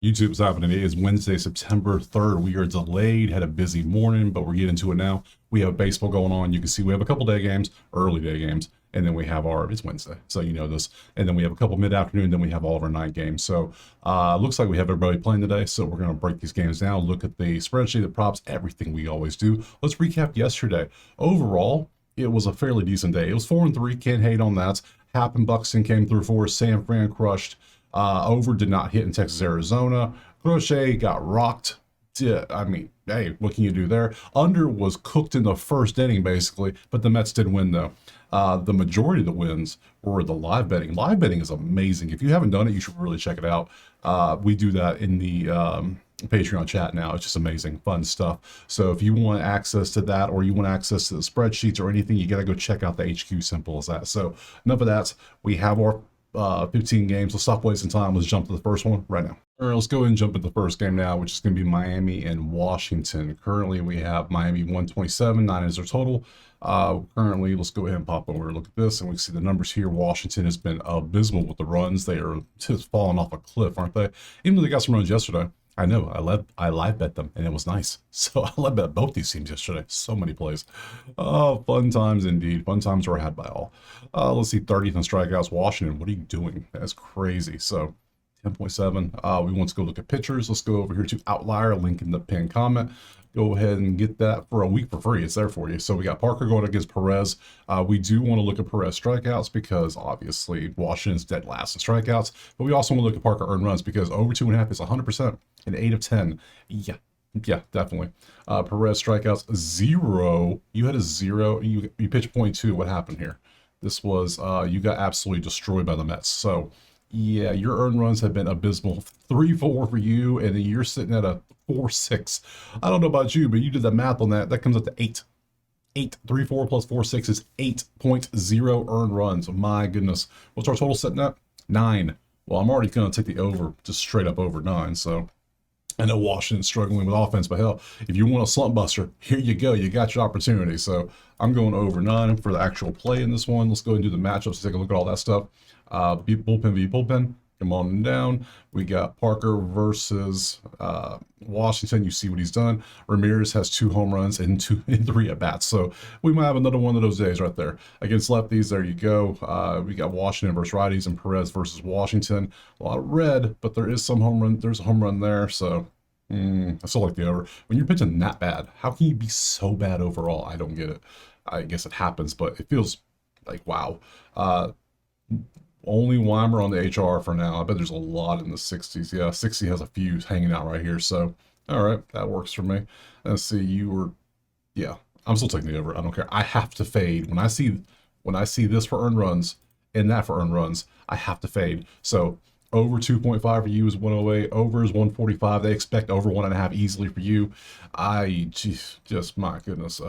YouTube's happening. It is Wednesday, September 3rd. We are delayed, had a busy morning, but we're getting to it now. We have baseball going on. You can see we have a couple day games, early day games, and then we have it's Wednesday, so you know this. And then we have a couple mid-afternoon, then we have all of our night games. So looks like we have everybody playing today, so we're going to break these games down, look at the spreadsheet, the props, everything we always do. Let's recap yesterday. Overall, it was a fairly decent day. It was 4-3, can't hate on that. Happ and Buxton came through for us. San Fran crushed. Over did not hit in Texas, Arizona. Crochet got rocked. I mean, hey, what can you do there? Under was cooked in the first inning, basically, but the Mets did win, though. The majority of the wins were the live betting. Live betting is amazing. If you haven't done it, you should really check it out. We do that in the Patreon chat now. It's just amazing, fun stuff. So if you want access to that, or you want access to the spreadsheets or anything, you got to go check out the HQ. Simple as that. So enough of that. We have our 15 games. Let's stop wasting time. Let's jump to the first one right now. All right, let's go ahead and jump into the first game now, which is going to be Miami and Washington. Currently, we have Miami 127, 9 is their total. Currently, let's go ahead and pop over and look at this, and we see the numbers here. Washington has been abysmal with the runs. They are just falling off a cliff, aren't they? Even though they got some runs yesterday. I know, I live bet them, and it was nice. So I live bet both these teams yesterday. So many plays. Oh, fun times indeed. Fun times were had by all. Let's see, 30th in strikeouts. Washington, what are you doing? That's crazy. So 10.7. We want to go look at pitchers. Let's go over here to Outlier, link in the pinned comment. Go ahead and get that for a week for free. It's there for you. So we got Parker going against Perez. We do want to look at Perez strikeouts because obviously Washington's dead last in strikeouts. But we also want to look at Parker earned runs because over 2.5 is 100%. And 8 of 10. Yeah, definitely. Perez strikeouts 0. You had a 0. You pitched 0.2. What happened here? This was you got absolutely destroyed by the Mets. So yeah, your earned runs have been abysmal. 3-4 for you, and then you're sitting at a 4-6. I don't know about you, but you did the math on that. That comes up to 8. 3-4 plus 4-6 is 8.0 earned runs. My goodness. What's our total sitting at? 9. Well, I'm already going to take the over, just straight up over 9. So I know Washington's struggling with offense, but hell, if you want a slump buster, here you go. You got your opportunity. So I'm going over 9 for the actual play in this one. Let's go and do the matchups, take a look at all that stuff. Bullpen v. bullpen. Come on down. We got Parker versus Washington. You see what he's done. Ramirez has 2 home runs and 3 at bats. So we might have another one of those days right there. Against lefties, there you go. We got Washington versus righties and Perez versus Washington. A lot of red, but there is some home run. There's a home run there. So I still like the over. When you're pitching that bad, how can you be so bad overall? I don't get it. I guess it happens, but it feels like, wow. Only Weimer on the HR for now. I bet there's a lot in the 60s. Yeah, 60 has a few hanging out right here. So, all right, that works for me. Let's see, yeah, I'm still taking the over. I don't care. I have to fade. When I see this for earned runs and that for earned runs, I have to fade. So over 2.5 for you is 108. Over is 145. They expect over 1.5 easily for you. Just my goodness.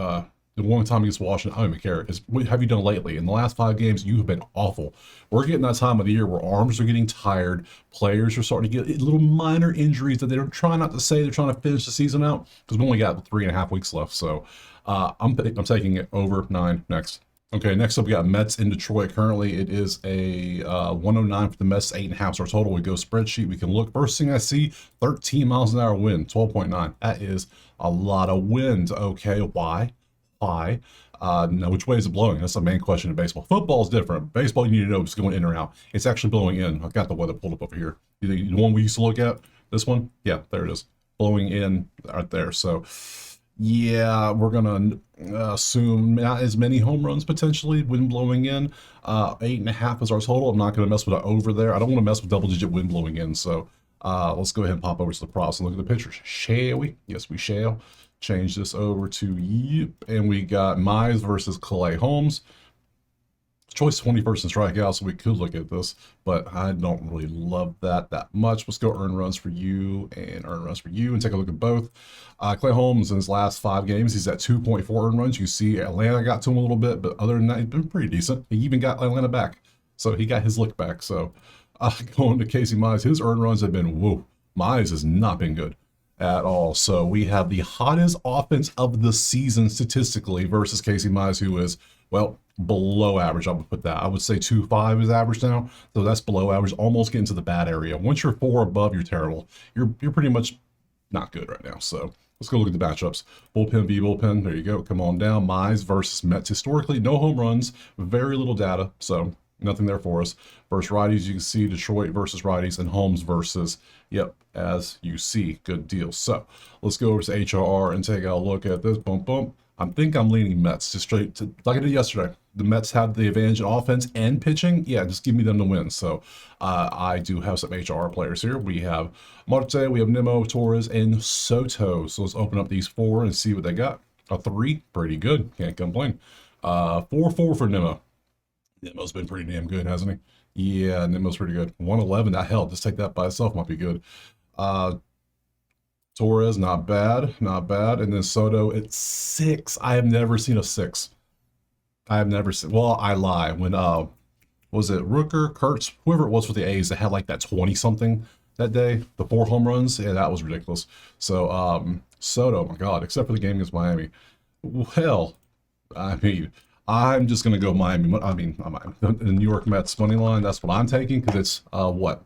The one time against Washington, I don't even care. What have you done lately? In the last 5 games, you have been awful. We're getting that time of the year where arms are getting tired. Players are starting to get little minor injuries that they're trying not to say they're trying to finish the season out because we only got 3.5 weeks left. So I'm taking it over 9 next. Okay, next up we got Mets in Detroit. Currently it is a 109 for the Mets, 8.5 our total. We go spreadsheet. We can look. First thing I see, 13 miles an hour wind, 12.9. That is a lot of wind. Okay, why? Now, which way is it blowing? That's the main question in baseball. Football is different. Baseball, you need to know if it's going in or out. It's actually blowing in. I've got the weather pulled up over here. The one we used to look at, this one? Yeah, there it is. Blowing in right there. So, yeah, we're going to assume not as many home runs potentially, wind blowing in. 8.5 is our total. I'm not going to mess with it over there. I don't want to mess with double-digit wind blowing in. So, let's go ahead and pop over to the props and look at the pitchers. Shall we? Yes, we shall. Change this over to yep, and we got Mize versus Clay Holmes. Choice 21st in strikeouts, so we could look at this, but I don't really love that much. Let's go earn runs for you and earn runs for you and take a look at both. Clay Holmes in his last 5 games, he's at 2.4 earned runs. You see Atlanta got to him a little bit, but other than that, he's been pretty decent. He even got Atlanta back, so he got his look back. So going to Casey Mize, his earned runs have been, whoa, Mize has not been good at all. So we have the hottest offense of the season statistically versus Casey Mize, who is, well, below average. I would put that. I would say 2.5 is average now, so that's below average. Almost getting to the bad area. Once you're 4 above, you're terrible. You're pretty much not good right now. So let's go look at the matchups. Bullpen v bullpen. There you go. Come on down. Mize versus Mets. Historically, no home runs, very little data, so nothing there for us. Versus righties, you can see Detroit versus righties, and Holmes versus, yep, as you see. Good deal. So let's go over to HRR and take a look at this. Boom, boom. I think I'm leaning Mets, just straight to, like I did yesterday. The Mets have the advantage in offense and pitching. Yeah, just give me them to win. So I do have some HRR players here. We have Marte, we have Nimmo, Torres, and Soto. So let's open up these 4 and see what they got. A 3, pretty good. Can't complain. 4-4 for Nimmo. Nimmo's been pretty damn good, hasn't he? Yeah, Nimmo's pretty good. 111, that hell, just take that by itself might be good. Torres, not bad, not bad. And then Soto at 6. I have never seen a 6. I have never seen, well, I lie. When, was it Rooker, Kurtz, whoever it was for the A's that had like that 20 something that day, the 4 home runs, yeah, that was ridiculous. So, Soto, my God, except for the game against Miami. Well, I mean, I'm just going to go Miami. I mean, the New York Mets money line, that's what I'm taking because it's, what?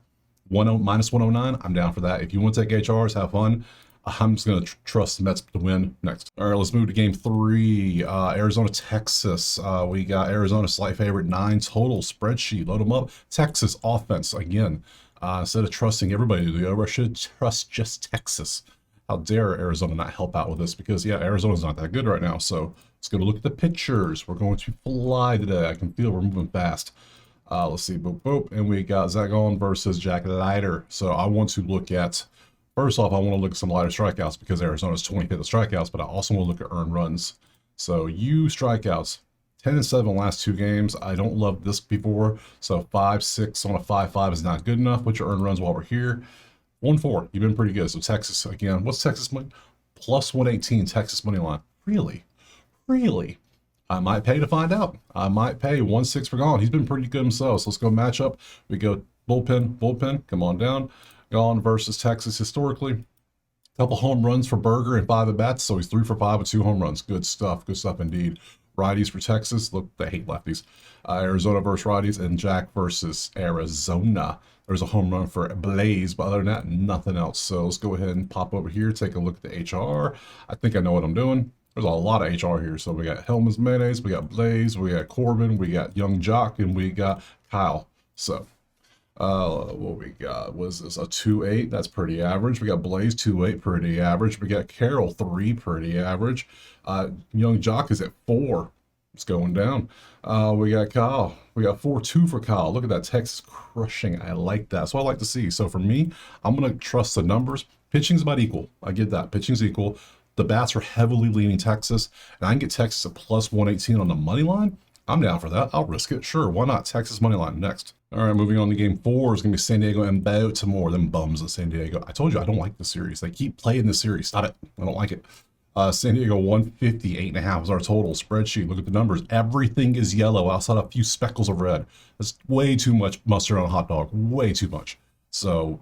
Minus 109. I'm down for that. If you want to take HRs, have fun. I'm just going to trust the Mets to win next. All right, let's move to game 3. Arizona, Texas. We got Arizona slight favorite, 9 total. Spreadsheet, load them up. Texas offense, again. Instead of trusting everybody to do it, I should trust just Texas. How dare Arizona not help out with this? Because, yeah, Arizona's not that good right now. So let's go to look at the pictures. We're going to fly today. I can feel we're moving fast. Let's see, boop, boop. And we got Zagon versus Jack Leiter. So I want to look at, first off, I want to look at some Leiter strikeouts because Arizona's 25th in strikeouts, but I also want to look at earned runs. So you strikeouts, 10-7 last 2 games. I don't love this before. So 5-6 on a 5-5 is not good enough. What's your earned runs while we're here? 1-4. You've been pretty good. So Texas, again, what's Texas money? Plus 118 Texas money line. Really? Really? I might pay to find out. I might pay 1-6 for Gone. He's been pretty good himself. So let's go matchup. We go bullpen. Come on down. Gone versus Texas historically. A couple home runs for Berger and 5 at bats. So he's 3 for 5 with 2 home runs. Good stuff. Good stuff indeed. Righties for Texas. Look, they hate lefties. Arizona versus righties, and Jack versus Arizona. There's a home run for Blaze, but other than that, nothing else. So let's go ahead and pop over here, take a look at the HR. I think I know what I'm doing. There's a lot of HR here. So we got Helmans Mayonnaise, we got Blaze, we got Corbin, we got Young Jock, and we got Kyle. So what we got was this a 2.8. That's pretty average. We got Blaze 2.8, pretty average. We got Carroll 3, pretty average. Young Jock is at 4. It's going down. We got Kyle. We got 4.2 for Kyle. Look at that Texas crushing. I like that. So I like to see. So for me, I'm gonna trust the numbers. Pitching's about equal. I get that. Pitching's equal. The bats are heavily leaning Texas, and I can get Texas at plus 118 on the money line. I'm down for that. I'll risk it. Sure, why not? Texas money line next. All right, moving on to game 4 is going to be San Diego and Baltimore. Them bums of San Diego. I told you I don't like the series. They keep playing the series. Stop it. I don't like it. San Diego 150, 8.5 is our total. Spreadsheet. Look at the numbers. Everything is yellow outside a few speckles of red. That's way too much mustard on a hot dog. Way too much. So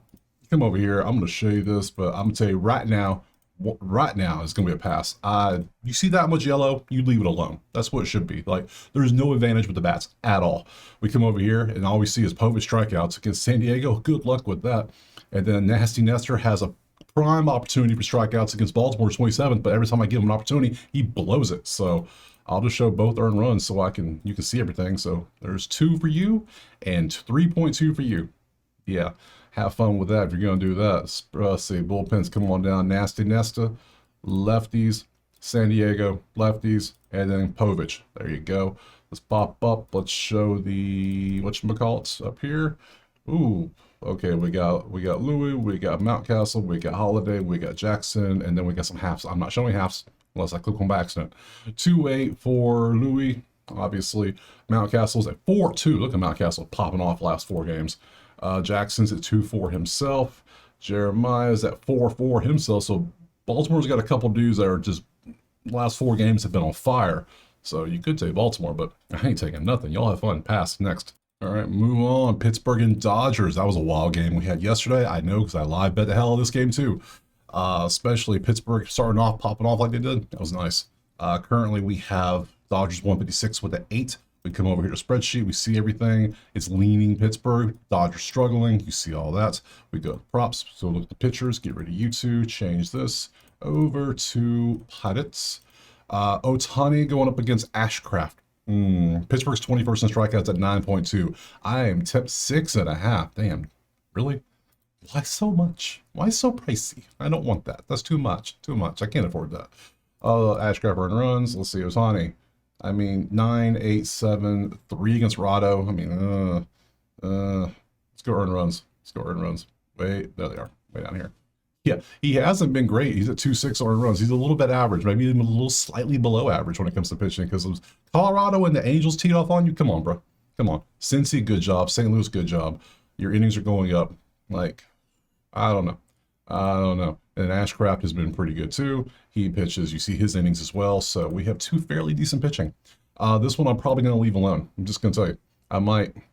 come over here. I'm going to show you this, but I'm going to tell you right now it's going to be a pass. You see that much yellow, you leave it alone. That's what it should be. Like, there's no advantage with the bats at all. We come over here and all we see is Povich strikeouts against San Diego. Good luck with that. And then Nasty Nestor has a prime opportunity for strikeouts against Baltimore 27th, but every time I give him an opportunity, he blows it. So I'll just show both earned runs so you can see everything. So there's 2 for you and 3.2 for you. Yeah. Have fun with that if you're going to do that. Let's see, bullpens come on down. Nasty Nesta, lefties, San Diego, lefties, and then Povich. There you go. Let's pop up. Let's show the, whatchamacallits up here. Ooh, okay, we got Louis, we got Mountcastle, we got Holiday, we got Jackson, and then we got some halves. I'm not showing halves unless I click on by accident. 2.8 for Louis, obviously. Mountcastle's at 4.2. Look at Mountcastle popping off last 4 games. Jackson's at 2.4 himself. Jeremiah's at 4.4 himself. So Baltimore's got a couple dudes that are just last 4 games have been on fire. So you could take Baltimore, but I ain't taking nothing. Y'all have fun. Pass next. All right, move on. Pittsburgh and Dodgers. That was a wild game we had yesterday. I know because I live bet the hell of this game too. Especially Pittsburgh starting off, popping off like they did. That was nice. Currently we have Dodgers 156 with an 8. We come over here to spreadsheet. We see everything. It's leaning Pittsburgh. Dodgers struggling. You see all that. We go to props. So look at the pitchers. Get rid of you two. Change this over to Pirates. Ohtani going up against Ashcraft. Pittsburgh's 21st in strikeouts at 9.2. I am tipped 6.5. Damn. Really? Why so much? Why so pricey? I don't want that. That's too much. Too much. I can't afford that. Ashcraft earned runs. Let's see. Ohtani. I mean, 9, 8, 7, 3 against Rado. I mean, let's go earn runs. Let's go earn runs. Wait, there they are. Way down here. Yeah, he hasn't been great. He's at 2.6 earned runs. He's a little bit average, maybe even a little slightly below average when it comes to pitching because of Colorado and the Angels teed off on you. Come on, bro. Come on. Cincy, good job. St. Louis, good job. Your innings are going up. Like, I don't know. I don't know. And Ashcraft has been pretty good too. He pitches. You see his innings as well. So we have 2 fairly decent pitching. This one I'm probably going to leave alone. I'm just going to tell you.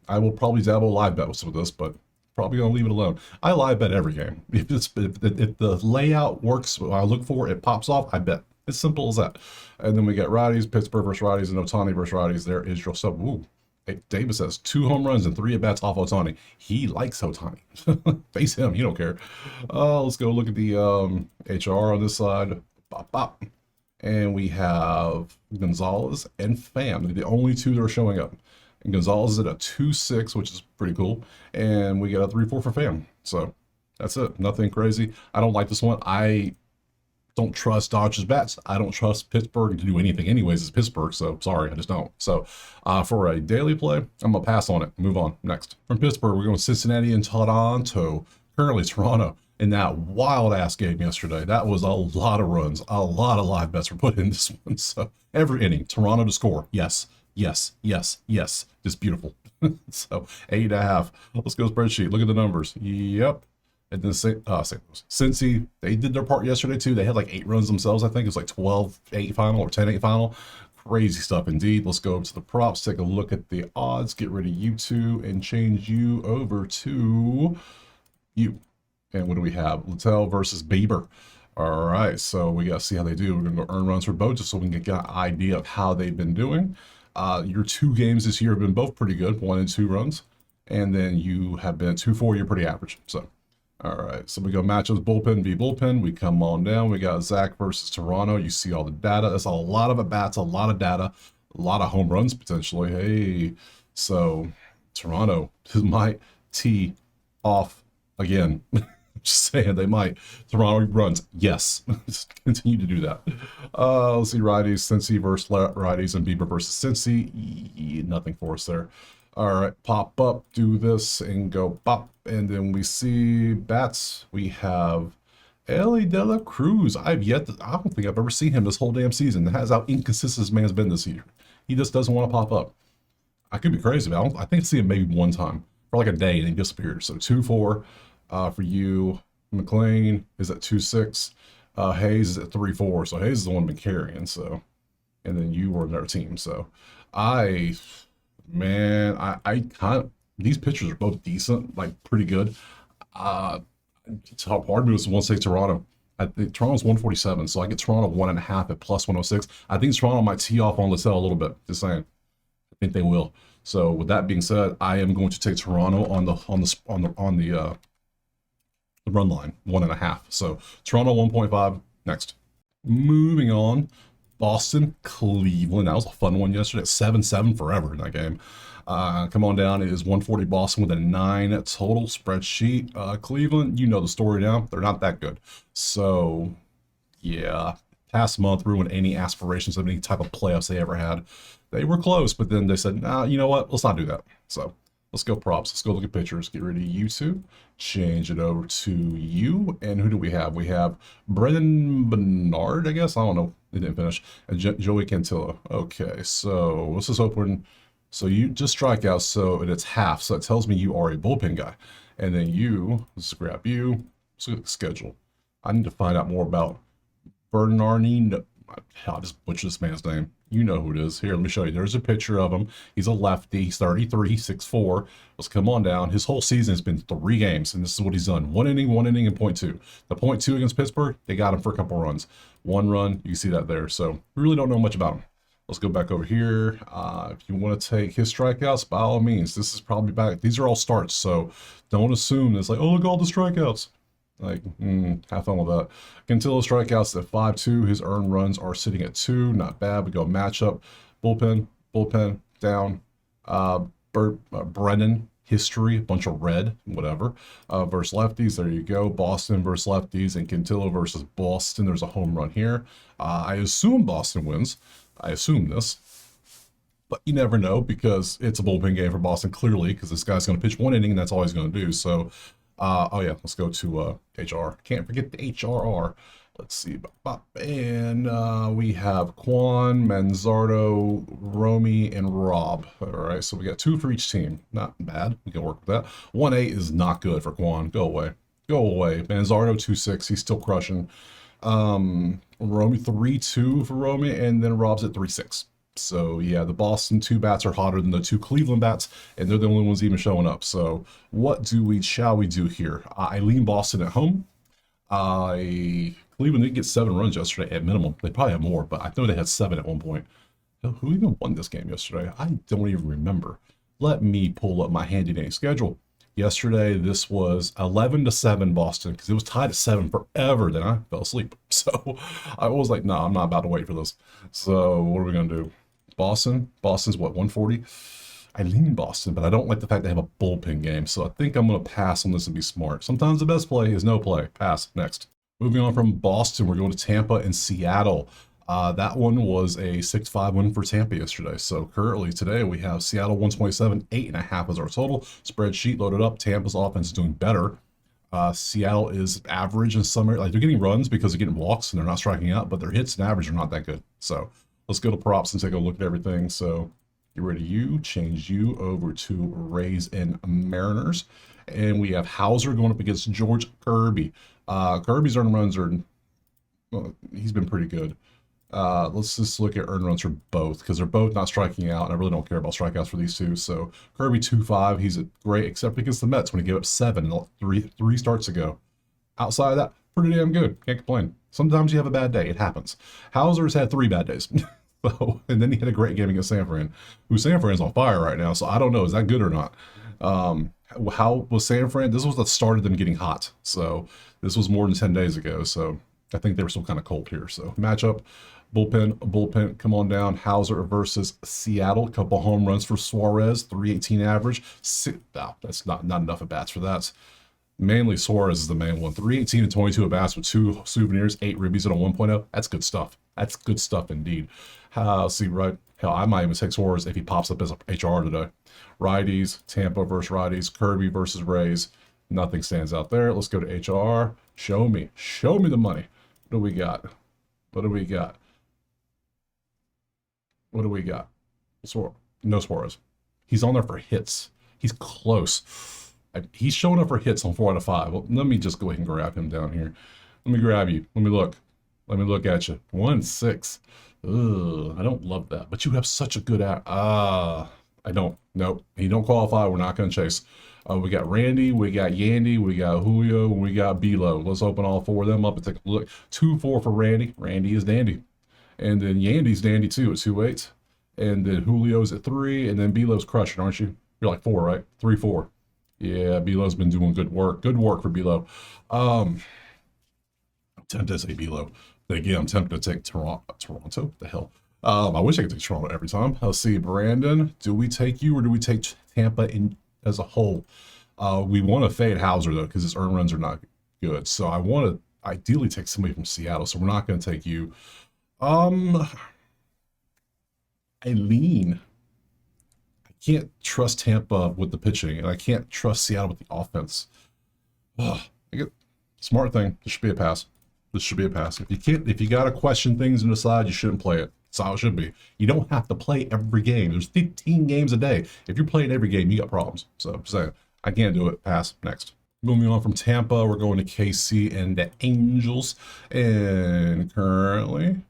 I will probably dabble live bet with some of this, but probably going to leave it alone. I live bet every game. If the layout works, what I look for, it pops off, I bet. It's simple as that. And then we got righties, Pittsburgh versus righties, and Ohtani versus righties. There is your sub. Ooh. Hey, Davis has 2 home runs and 3 at-bats off Ohtani. He likes Ohtani. Face him. He don't care. Let's go look at the HR on this side. Bop, bop. And we have Gonzalez and Pham. They're the only 2 that are showing up. And Gonzalez is at a 2.6, which is pretty cool. And we got a 3.4 for Pham. So that's it. Nothing crazy. I don't like this one. I don't trust Dodgers bats. I don't trust Pittsburgh to do anything anyways. It's Pittsburgh, so sorry, I just don't. So for a daily play, I'm going to pass on it. Move on. Next. From Pittsburgh, we're going to Cincinnati and Toronto. Currently Toronto in that wild-ass game yesterday. That was a lot of runs. A lot of live bets were put in this one. So every inning, Toronto to score. Yes, yes, yes, yes. Just beautiful. So 8.5. Let's go spreadsheet. Look at the numbers. Yep. And then St. Louis. Cincy, they did their part yesterday too. They had like 8 runs themselves, I think. It was like 12-8 final or 10-8 final. Crazy stuff indeed. Let's go over to the props, take a look at the odds, get rid of you two, and change you over to you. And what do we have? Littell versus Bieber. All right, so we got to see how they do. We're going to go earn runs for both just so we can get an idea of how they've been doing. Your 2 games this year have been both pretty good, 1 and 2 runs. And then you have been 2-4, you're pretty average. So. All right, so we go matchups, bullpen v. bullpen. We come on down. We got Zach versus Toronto. You see all the data. That's a lot of at-bats, a lot of data, a lot of home runs potentially. Hey, so Toronto might tee off again. Just saying, they might. Toronto runs, yes. Just continue to do that. Let's see, righties, Cincy versus righties, and Bieber versus Cincy. Nothing for us there. All right, pop up, do this, and go pop. And then we see bats. We have Ellie De La Cruz. I don't think I've ever seen him this whole damn season. That's how inconsistent this man's been this year. He just doesn't want to pop up. I could be crazy, but I think I see him maybe one time for like a day and he disappears. So 2-4 for you. McLean is at 2.6. Hayes is at 3.4. So Hayes is the one been carrying. So, and then you were in their team. So I kind of, these pitchers are both decent, like pretty good. It's hard for me was one say Toronto. I think Toronto's 147, so I get Toronto 1.5 at plus 106. I think Toronto might tee off on Littell a little bit. Just saying, I think they will. So with that being said, I am going to take Toronto on the run line 1.5. So Toronto 1.5 next. Moving on. Boston, Cleveland. That was a fun one yesterday. 7-7 forever in that game. Come on down. It is 140 Boston with a 9 total spreadsheet. Cleveland, you know the story now. They're not that good. So, yeah. Past month ruined any aspirations of any type of playoffs they ever had. They were close, but then they said, nah, you know what? Let's not do that. So, let's go props. Let's go look at pictures. Get rid of you two. Change it over to you. And who do we have? We have Brendan Bernard, I guess. I don't know. They didn't finish. And Joey Cantillo. Okay, so let's just open. So you just strike out, so it's half. So it tells me you are a bullpen guy. And then you, let's grab you. Let's look at the schedule. I need to find out more about Bernardino. I'll just butcher this man's name. You know who it is. Here, let me show you. There's a picture of him. He's a lefty. He's 33, 6'4". Let's come on down. His whole season has been 3 games, and this is what he's done. 1 inning, and 0.2. The 0.2 against Pittsburgh, they got him for a couple runs. 1 run, you can see that there. So we really don't know much about him. Let's go back over here. If you want to take his strikeouts, by all means, this is probably back. These are all starts, so don't assume it's like, oh, look, all the strikeouts. Like, have fun with that. Cantillo strikeouts at 5.2. His earned runs are sitting at 2. Not bad. We go matchup. Bullpen, down. Brennan, history, a bunch of red, whatever. Versus lefties, there you go. Boston versus lefties, and Cantillo versus Boston. There's a home run here. I assume Boston wins. I assume this. But you never know because it's a bullpen game for Boston, clearly, because this guy's going to pitch 1 inning, and that's all he's going to do. So, oh yeah, let's go to HR. Can't forget the HRR. Let's see. And we have Quan, Manzardo, Romy, and Rob. All right, so we got 2 for each team. Not bad. We can work with that. 1-8 is not good for Quan. Go away. Go away. Manzardo 2-6. He's still crushing. Romy 3-2 for Romy, and then Rob's at 3-6. So yeah, the Boston 2 bats are hotter than the 2 Cleveland bats, and they're the only ones even showing up. So what shall we do here? I lean Boston at home. Cleveland did get 7 runs yesterday at minimum. They probably have more, but I know they had 7 at one point. Who even won this game yesterday? I don't even remember. Let me pull up my handy dandy schedule. Yesterday, this was 11-7 Boston, because it was tied at 7 forever. Then I fell asleep. So I was like, no, I'm not about to wait for this. So what are we going to do? Boston's what, 140? I lean Boston, but I don't like the fact they have a bullpen game. So I think I'm going to pass on this and be smart. Sometimes the best play is no play. Pass. Next. Moving on from Boston, we're going to Tampa and Seattle. That one was a 6-5 win for Tampa yesterday. So currently today we have Seattle 127, 8.5 is our total. Spreadsheet loaded up. Tampa's offense is doing better. Seattle is average in some areas. Like, they're getting runs because they're getting walks and they're not striking out, but their hits and average are not that good. So let's go to props and take a look at everything. So get rid of you, change you over to Rays and Mariners. And we have Hauser going up against George Kirby. Kirby's earned runs are, well, he's been pretty good. Let's just look at earned runs for both because they're both not striking out, and I really don't care about strikeouts for these two. So Kirby 2.5, he's a great, except against the Mets when he gave up 7 three starts ago. Outside of that, pretty damn good. Can't complain. Sometimes you have a bad day. It happens. Hauser's had 3 bad days. So, and then he had a great game against San Fran, who San Fran's on fire right now. So I don't know, is that good or not? How was San Fran? This was the start of them getting hot. So this was more than 10 days ago. So I think they were still kind of cold here. So matchup, bullpen, come on down. Hauser versus Seattle. A couple home runs for Suarez, 318 average. That's not enough at bats for that. Mainly Suarez is the main one. 318 and 22 at bats with 2 souvenirs, 8 ribbies and a 1.0. That's good stuff. That's good stuff indeed. See, right? Hell, I might even take Suarez if he pops up as a HR today. Righties, Tampa versus righties, Kirby versus Rays. Nothing stands out there. Let's go to HR. Show me the money. What do we got? What do we got? What do we got? No Suarez. He's on there for hits. He's close. He's showing up for hits on 4 out of 5. Well, let me just go ahead and grab him down here. Let me grab you. Let me look. Let me look at you. 1-6. Ugh, I don't love that. But you have such a good I don't. Nope. He don't qualify. We're not going to chase. We got Randy, we got Yandy, we got Julio, and we got Bilo. Let's open all 4 of them up and take a look. 2-4 for Randy. Randy is dandy. And then Yandy's dandy too at 2.8. And then Julio's at 3. And then Bilo's crushing, aren't you? You're like 4, right? 3-4. Yeah, Bilo's been doing good work. Good work for Bilo. I'm tempted to say Bilo. But again, I'm tempted to take Toronto. The hell? I wish I could take Toronto every time. Let's see, Brandon. Do we take you or do we take Tampa as a whole? We want to fade Hauser though because his earned runs are not good. So I want to ideally take somebody from Seattle. So we're not going to take you. Eileen. I can't trust Tampa with the pitching, and I can't trust Seattle with the offense. Smart thing. This should be a pass. This should be a pass. If you got to question things and decide, you shouldn't play it. That's how it should be. You don't have to play every game. There's 15 games a day. If you're playing every game, you got problems. So I'm saying, I can't do it. Pass. Next. Moving on from Tampa, we're going to KC and the Angels. And currently,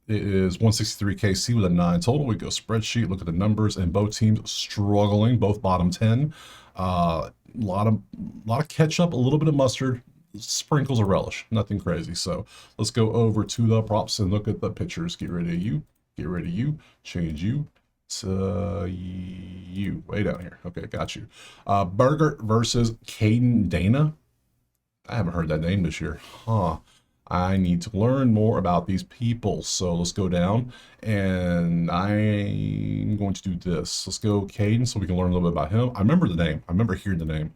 it is 163 KC with a 9 total. We go spreadsheet, look at the numbers, and both teams struggling, both bottom 10. A lot of ketchup, a little bit of mustard, sprinkles of relish, nothing crazy. So let's go over to the props and look at the pitchers. Get rid of you. Get rid of you. Change you to you. Way down here. Okay, got you. Burger versus Caden Dana. I haven't heard that name this year. Huh. I need to learn more about these people. So let's go down and I'm going to do this. Let's go Caden so we can learn a little bit about him. I remember the name. I remember hearing the name.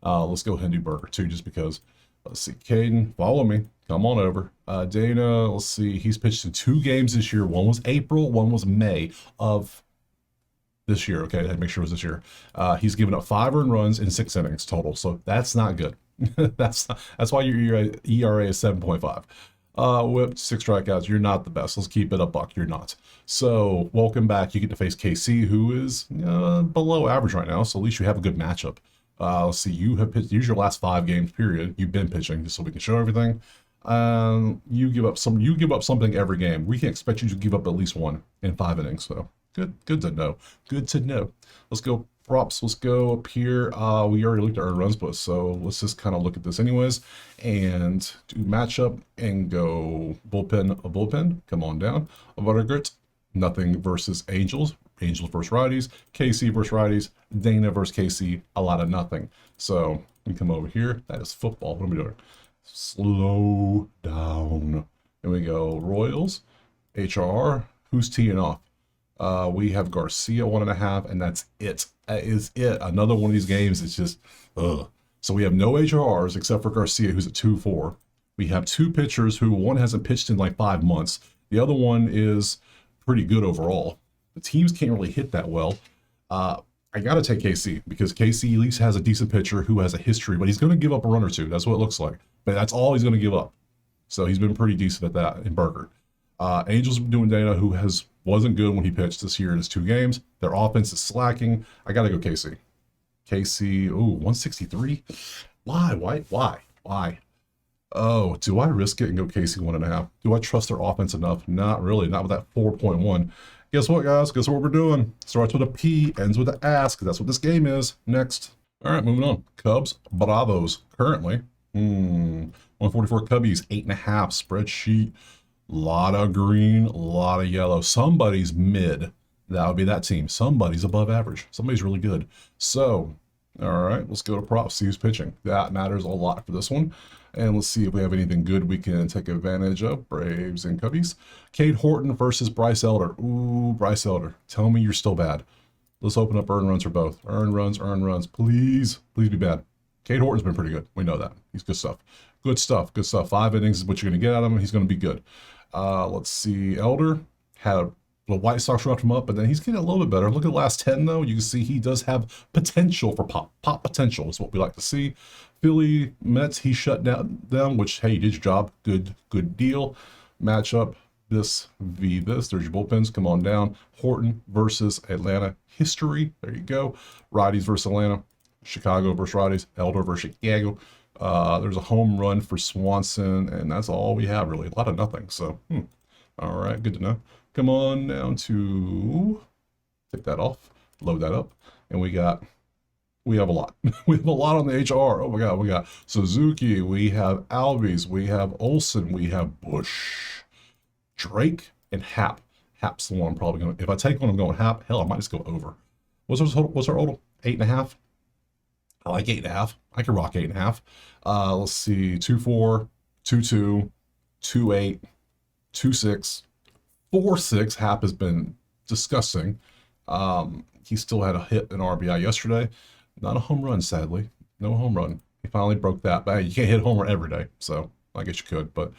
Let's go ahead and do Burger too, just because. Let's see. Caden, follow me. Come on over. Dana, let's see. He's pitched in 2 games this year. One was April, one was May of this year. Okay, I had to make sure it was this year. He's given up 5 earned runs in 6 innings total. So that's not good. that's why your ERA is 7.5. Whip 6 strikeouts. You're not the best. Let's keep it a buck. You're not. So welcome back. You get to face KC, who is below average right now. So at least you have a good matchup. Let's see. You have pitched. Use your last 5 games. Period. You've been pitching, just so we can show everything. You give up some. You give up something every game. We can expect you to give up at least 1 in 5 innings. So good to know. Good to know. Let's go props. Let's go up here. We already looked at earned runs plus, so let's just kind of look at this anyways and do matchup and go bullpen. Come on down. Vargert, nothing versus Angels. Angels versus righties. KC versus righties. Dana versus KC. A lot of nothing. So we come over here. That is football. What are we doing? Slow down. And we go Royals. HR. Who's teeing off? We have Garcia 1.5, and that's it. That is it. Another one of these games is just, ugh. So we have no HRs except for Garcia, who's at 2-4. We have 2 pitchers who one hasn't pitched in like 5 months. The other one is pretty good overall. The teams can't really hit that well. I got to take KC because KC at least has a decent pitcher who has a history, but he's going to give up a run or 2. That's what it looks like. But that's all he's going to give up. So he's been pretty decent at that in Burger. Angels doing Dana, who wasn't good when he pitched this year in his 2 games. Their offense is slacking. I got to go KC. KC, ooh, 163. Why? Oh, do I risk it and go KC 1.5? Do I trust their offense enough? Not really. Not with that 4.1. Guess what, guys? Guess what we're doing? Starts with a P, ends with an S, because that's what this game is. Next. All right, moving on. Cubs, Bravos, currently. 144 Cubbies, 8.5 spreadsheet. Lot of green, a lot of yellow. Somebody's mid. That would be that team. Somebody's above average. Somebody's really good. So, all right, let's go to props. See who's pitching. That matters a lot for this one. And let's see if we have anything good we can take advantage of. Braves and Cubbies. Cade Horton versus Bryce Elder. Ooh, Bryce Elder. Tell me you're still bad. Let's open up earned runs for both. Earned runs. Please be bad. Cade Horton's been pretty good. We know that. He's good stuff. Good stuff. 5 innings is what you're going to get out of him. He's going to be good. Let's see. Elder had the White Sox roughed him up, but then he's getting a little bit better. Look at the last 10, though. You can see he does have potential for pop. Pop potential is what we like to see. Philly Mets, he shut down them, which, hey, you did your job. Good deal. Matchup, this v this. There's your bullpens. Come on down. Horton versus Atlanta. History. There you go. Righties versus Atlanta. Chicago versus righties. Elder versus Chicago. There's a home run for Swanson, and that's all we have, really. A lot of nothing. So, all right, good to know. Come on down to take that off, load that up, and we have a lot. We have a lot on the HR. Oh my God, we got Suzuki, we have Albies, we have Olsen, we have Bush, Drake, and Happ. Happ's the one I'm probably going to, if I take one, I'm going Happ. Hell, I might just go over. What's our total? 8.5? I like 8.5. I can rock 8.5. Let's see, 2-4, 2-2, 2-8, 2-6, 4-6. Happ has been disgusting. He still had a hit in RBI yesterday. Not a home run, sadly. No home run. He finally broke that. But hey, you can't hit a home run every day, so I guess you could. But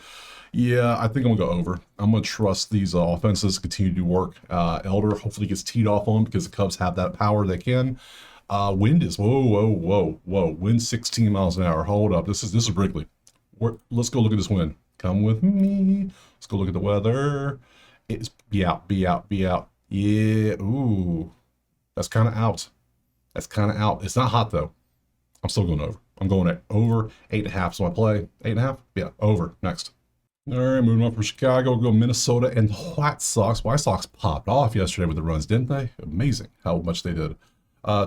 yeah, I think I'm going to go over. I'm going to trust these offenses to continue to do work. Elder hopefully gets teed off on because the Cubs have that power they can. Wind is whoa. Wind 16 miles an hour. Hold up. This is Wrigley. Let's go look at this wind. Come with me. Let's go look at the weather. It's be out. Yeah. Ooh. That's kind of out. It's not hot though. I'm still going over. I'm going at over 8.5. So I play 8.5. Yeah, over. Next. All right, moving on from Chicago, we'll go Minnesota and White Sox. White Sox popped off yesterday with the runs, didn't they? Amazing how much they did.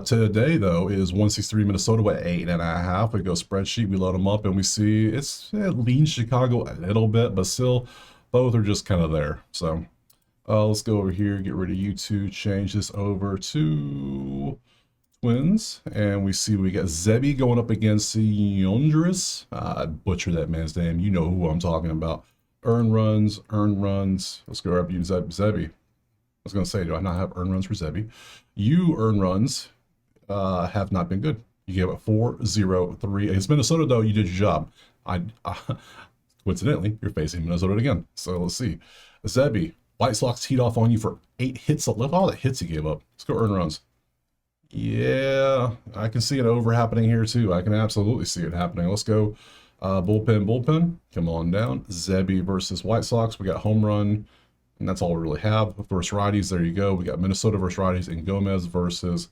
Today, though, is 163 Minnesota with 8.5. We go spreadsheet, we load them up, and we see it leans Chicago a little bit, but still, both are just kind of there. So Let's go over here, get rid of you two, change this over to Twins, and we see we got Zebby going up against Yondris. I butchered that man's name. You know who I'm talking about. Earn runs, earn runs. Let's go up you Zebby. I was going to say, do I not have earn runs for Zebby? You earn runs have not been good. You gave it 4-0-3 against Minnesota, though. You did your job. Coincidentally, you're facing Minnesota again. So let's see. Zebby, White Sox teed off on you for 8 hits. Look at all the hits he gave up. Let's go earn runs. Yeah, I can see it over happening here too. I can absolutely see it happening. Let's go bullpen. Come on down. Zebby versus White Sox. We got home run, and that's all we really have. Versus righties, there you go. We got Minnesota versus righties, and Gomez versus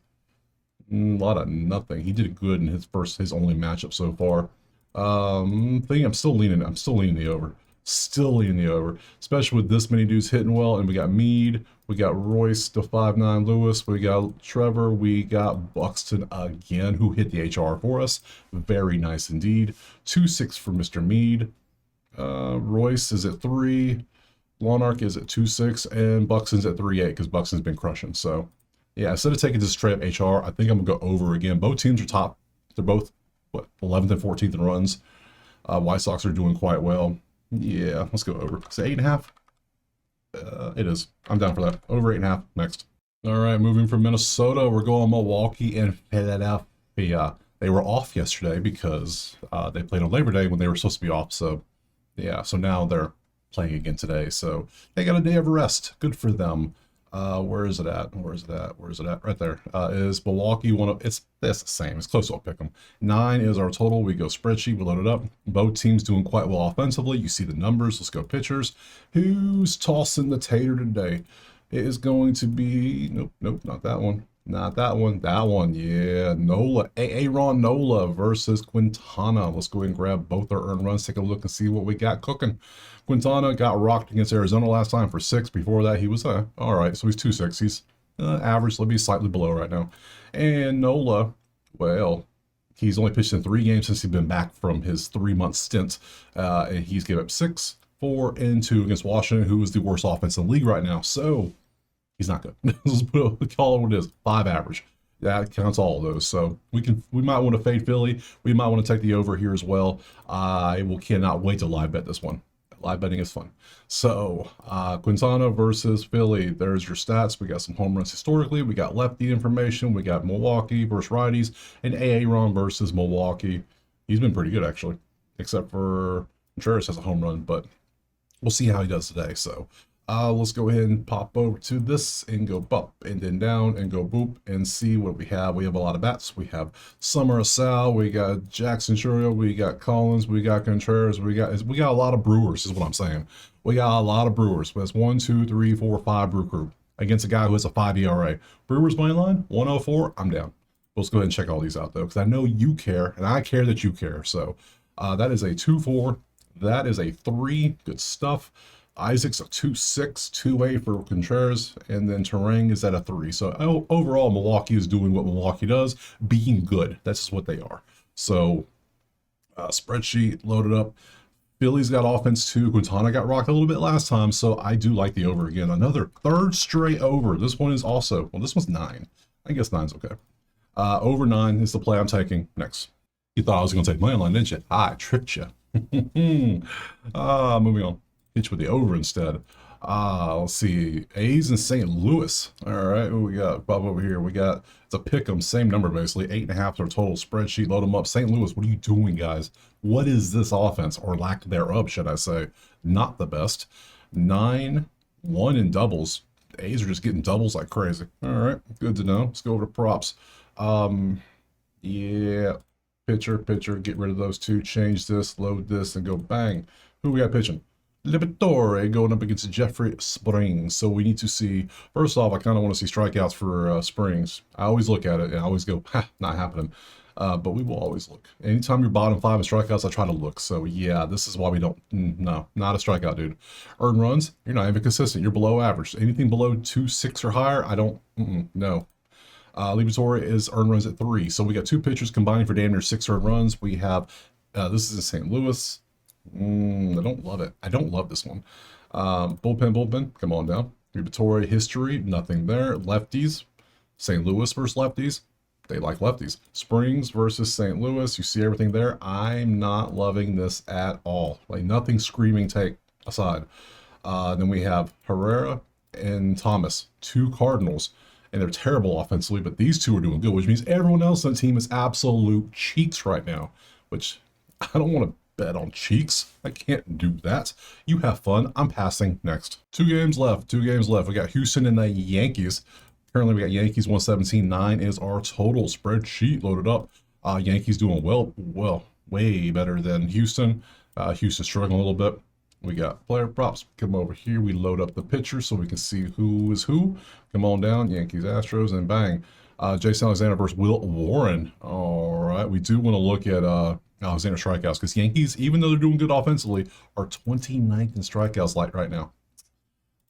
a lot of nothing. He did good in his only matchup so far. I'm still leaning the over. Still leaning the over, especially with this many dudes hitting well. And we got Mead, we got Royce, the 5'9" Lewis, we got Trevor, we got Buxton again, who hit the HR for us. Very nice indeed. 2-6 for Mr. Mead. Royce is at 3. Lonark is at 2-6, and Buxton's at 3-8 because Buxton's been crushing. So, yeah, instead of taking this straight up HR, I think I'm gonna go over again. Both teams are top. They're both 11th and 14th in runs. White Sox are doing quite well. Yeah, let's go over. Is it 8.5? It is. I'm down for that. Over 8.5. Next. All right, moving from Minnesota, we're going Milwaukee and Philadelphia. They were off yesterday because they played on Labor Day when they were supposed to be off. So, yeah, so now they're playing again today. So they got a day of rest. Good for them. Where is it at? Right there. Is Milwaukee it's the same. It's close to a pick 'em. 9 is our total. We go spreadsheet, we load it up. Both teams doing quite well offensively. You see the numbers. Let's go pitchers. Who's tossing the tater today? It is going to be, nope, not that one. Not that one. That one, yeah. Nola. Aaron Nola versus Quintana. Let's go ahead and grab both our earned runs. Take a look and see what we got cooking. Quintana got rocked against Arizona last time for 6. Before that, he was all right. So he's 2-6. He's average. He'll be slightly below right now. And Nola, well, he's only pitched in 3 games since he's been back from his 3-month stint. And he's given up 6, 4, and 2 against Washington, who is the worst offense in the league right now. So he's not good. Let's call it what it is. 5 average. That counts all of those. So we might want to fade Philly. We might want to take the over here as well. I cannot wait to live bet this one. Live betting is fun. So Quintana versus Philly. There's your stats. We got some home runs historically. We got lefty information. We got Milwaukee versus righties, and Aaron versus Milwaukee. He's been pretty good actually, except for Contreras has a home run, but we'll see how he does today. So let's go ahead and pop over to this and go up and then down and go boop and see what we have. We have a lot of bats. We have Summer Sal, we got Jackson Churio, we got Collins, we got Contreras, we got a lot of Brewers is what I'm saying. We got a lot of Brewers. That's 1, 2, 3, 4, 5 Brew Crew against a guy who has a 5 ERA. Brewers money line 104. I'm down. Let's go ahead and check all these out though, because I know you care and I care that you care. So that is a 2-4. That is a 3. Good stuff. Isaac's a 2-6, 2-8 for Contreras, and then Terang is at a 3. So overall, Milwaukee is doing what Milwaukee does, being good. That's just what they are. So spreadsheet loaded up. Philly's got offense too. Quintana got rocked a little bit last time, so I do like the over again. Another 3rd straight over. This one is also, well, this one's 9. I guess 9's okay. Over 9 is the play I'm taking. Next. You thought I was going to take money line, didn't you? I tricked you. Moving on. Pitch with the over instead. Let's see. A's and St. Louis. All right, what we got? Bob over here. We got, it's a pick 'em, same number basically. 8.5 is our total spreadsheet. Load them up. St. Louis, what are you doing, guys? What is this offense, or lack thereof, should I say? Not the best. 9, 1 in doubles. The A's are just getting doubles like crazy. All right, good to know. Let's go over to props. Yeah, pitcher, get rid of those 2, change this, load this, and go bang. Who we got pitching? Liberatore going up against Jeffrey Springs. So we need to see, first off, I kind of want to see strikeouts for Springs. I always look at it and I always go, not happening. But we will always look. Anytime you're bottom 5 in strikeouts, I try to look. So yeah, this is why we don't, no, not a strikeout, dude. Earned runs, you're not even consistent. You're below average. Anything below 2.6 or higher, I don't, no. Liberatore is earned runs at 3. So we got 2 pitchers combining for damn near 6 earned runs. We have, this is in St. Louis. I don't love it. I don't love this one. Bullpen, come on down. Victoria history, nothing there. Lefties, St. Louis versus lefties. They like lefties. Springs versus St. Louis. You see everything there. I'm not loving this at all. Like nothing screaming take aside. Then we have Herrera and Thomas, two Cardinals, and they're terrible offensively, but these two are doing good, which means everyone else on the team is absolute cheeks right now, which I don't want to bet on cheeks. I can't do that. You have fun. I'm passing. Next. Two games left. We got Houston and the Yankees. Currently, we got Yankees 117.9 is our total spreadsheet loaded up. Yankees doing well, way better than Houston. Houston struggling a little bit. We got player props. Come over here. We load up the picture so we can see who is who. Come on down. Yankees, Astros, and bang. Jason Alexander versus Will Warren. All right. We do want to look at Alexander strikeouts because Yankees, even though they're doing good offensively, are 29th in strikeouts right now.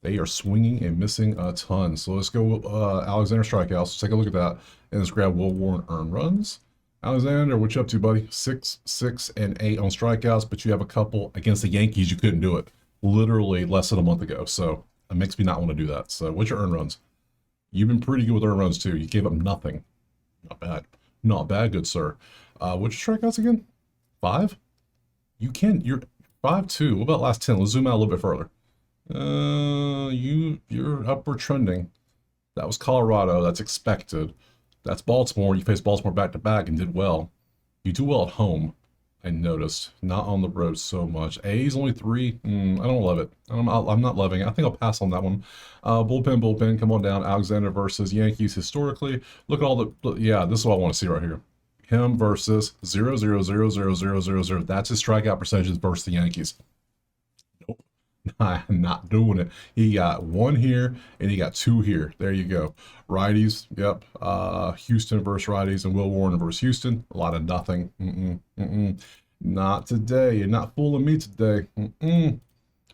They are swinging and missing a ton. So let's go Alexander strikeouts. Let's take a look at that. And let's grab Will Warren earned runs. Alexander, what you up to, buddy? 6, 6, and 8 on strikeouts, but you have a couple against the Yankees. You couldn't do it literally less than a month ago. So it makes me not want to do that. So what's your earned runs? You've been pretty good with earned runs too. You gave up nothing. Not bad. Not bad, good sir. What's your strikeouts again? 5? You're 5-2. What about last 10? Let's zoom out a little bit further. You're upward trending. That was Colorado. That's expected. That's Baltimore. You faced Baltimore back to back and did well. You do well at home. I noticed. Not on the road so much. A's only 3. I don't love it. I'm not loving it. I think I'll pass on that one. Bullpen. Come on down. Alexander versus Yankees historically. Look at all the. Yeah, this is what I want to see right here. Him versus 0, 0, 0, 0, 0, 0, 0. That's his strikeout percentages versus the Yankees. I'm not doing it. He got 1 here and he got 2 here. There you go. Righties, yep. Houston versus righties and Will Warren versus Houston. A lot of nothing. Not today. You're not fooling me today.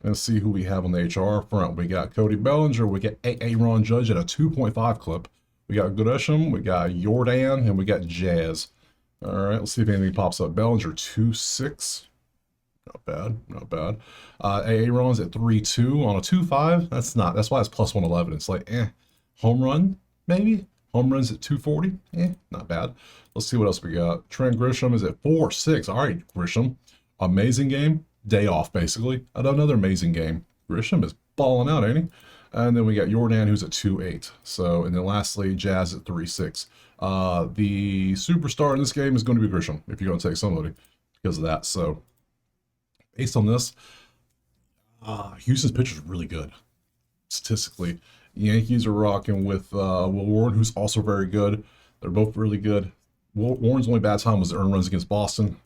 Let's see who we have on the HR front. We got Cody Bellinger. We got Aaron Judge at a 2.5 clip. We got Grisham. We got Jordan. And we got Jazz. All right, let's see if anything pops up. Bellinger 2.6. Not bad. Aaron's at 3.2 on a 2.5. That's why it's plus 111. It's like, home run, maybe? Home runs at 240. Not bad. Let's see what else we got. Trent Grisham is at 4.6. All right, Grisham. Amazing game. Day off, basically. Another amazing game. Grisham is balling out, ain't he? And then we got Jordan, who's at 2.8. So, and then lastly, Jazz at 3.6. The superstar in this game is going to be Grisham, if you're going to take somebody because of that. So, based on this, Houston's pitcher is really good statistically. Yankees are rocking with Will Warren, who's also very good. They're both really good. Warren's only bad time was the earned runs against Boston.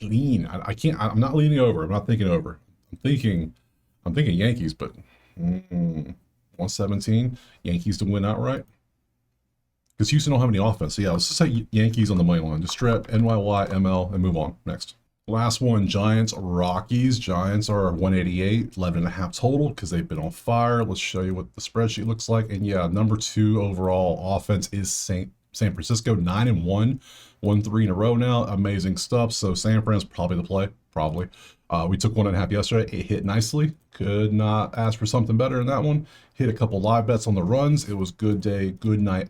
I'm not leaning over. I'm not thinking over. I'm thinking Yankees, but 117 Yankees to win outright. Because Houston don't have any offense. So yeah, let's just say Yankees on the money line. Just strip NYY, ML, and move on. Next. Last one, Giants, Rockies. Giants are 188, 11.5 total because they've been on fire. Let's show you what the spreadsheet looks like. And yeah, number 2 overall offense is San Francisco, 9-1, 1-3 in a row now. Amazing stuff. So San Fran's probably the play, probably. We took 1.5 yesterday. It hit nicely. Could not ask for something better than that one. Hit a couple live bets on the runs. It was good day, good night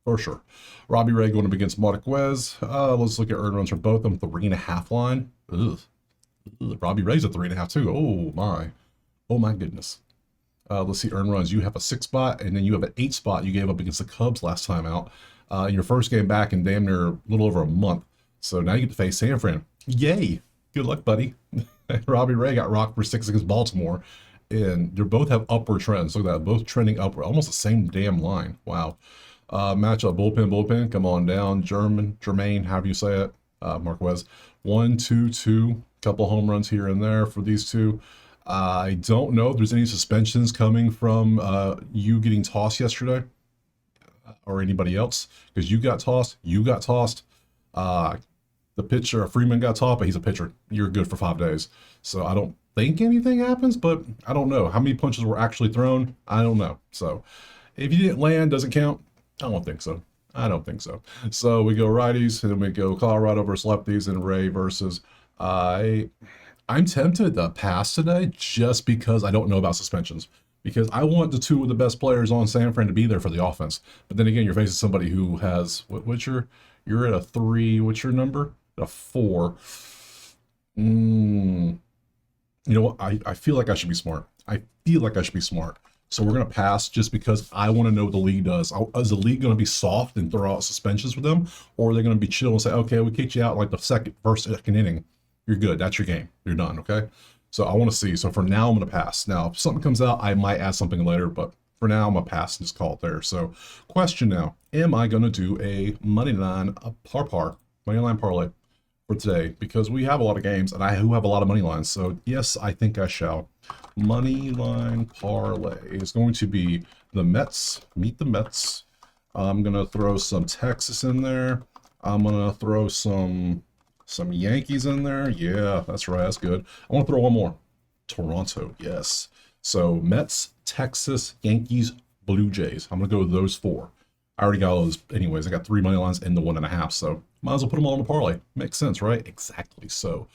for sure. Robbie Ray going up against Marquez. Let's look at earned runs for both of them. 3.5 line. Ugh. Robbie Ray's at 3.5 too. Oh my goodness. Let's see earned runs. You have a 6 spot, and then you have an 8 spot you gave up against the Cubs last time out. Your first game back in damn near a little over a month. So now you get to face San Fran. Yay. Good luck, buddy. Robbie Ray got rocked for 6 against Baltimore. And they both have upward trends. Look at that. Both trending upward. Almost the same damn line. Wow. Matchup bullpen. Come on down. Jermaine, however you say it. Marquez. 1-2-2. Couple home runs here and there for these two. I don't know if there's any suspensions coming from you getting tossed yesterday or anybody else, because you got tossed. The pitcher, Freeman, got tossed, but he's a pitcher. You're good for 5 days. So I don't think anything happens, but I don't know. How many punches were actually thrown? I don't know. So if you didn't land, does it count? I don't think so. So we go righties, and then we go Colorado versus lefties, and Ray versus I'm tempted to pass today just because I don't know about suspensions. Because I want the two of the best players on San Fran to be there for the offense. But then again, you're facing somebody who has what's you're at a 3. What's your number? A 4. You know what? I feel like I should be smart. I feel like I should be smart. So we're gonna pass just because I want to know what the league does. Is the league gonna be soft and throw out suspensions for them, or are they gonna be chill and say, okay, we kicked you out like the second inning. You're good. That's your game. You're done. Okay. So I want to see. So for now, I'm going to pass. Now, if something comes out, I might add something later, but for now, I'm going to pass and just call it there. So question now, am I going to do a money line money line parlay for today? Because we have a lot of games and I have a lot of money lines. So yes, I think I shall. Money line parlay is going to be the Mets, meet the Mets. I'm going to throw some Texas in there. I'm going to throw some Yankees in there. Yeah, that's right. That's good. I want to throw one more. Toronto. Yes. So Mets, Texas, Yankees, Blue Jays. I'm going to go with those 4. I already got all those anyways. I got 3 money lines in the 1.5. So might as well put them all in the parlay. Makes sense, right? Exactly. So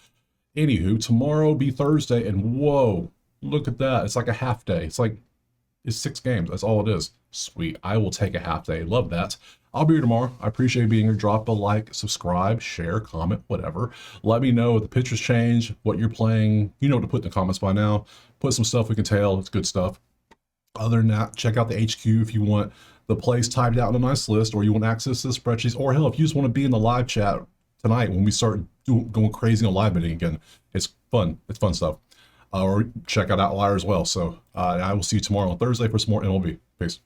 anywho, tomorrow be Thursday. And whoa, look at that. It's like a half day. It's 6 games. That's all it is. Sweet. I will take a half day. Love that. I'll be here tomorrow. I appreciate being here. Drop a like, subscribe, share, comment, whatever. Let me know if the pictures change, what you're playing. You know what to put in the comments by now. Put some stuff we can tell. It's good stuff. Other than that, check out the HQ if you want the plays typed out in a nice list, or you want access to the spreadsheets, or hell, if you just want to be in the live chat tonight when we start going crazy on live bidding again. It's fun. It's fun stuff. Or check out Outlier as well. So I will see you tomorrow on Thursday for some more MLB. Peace.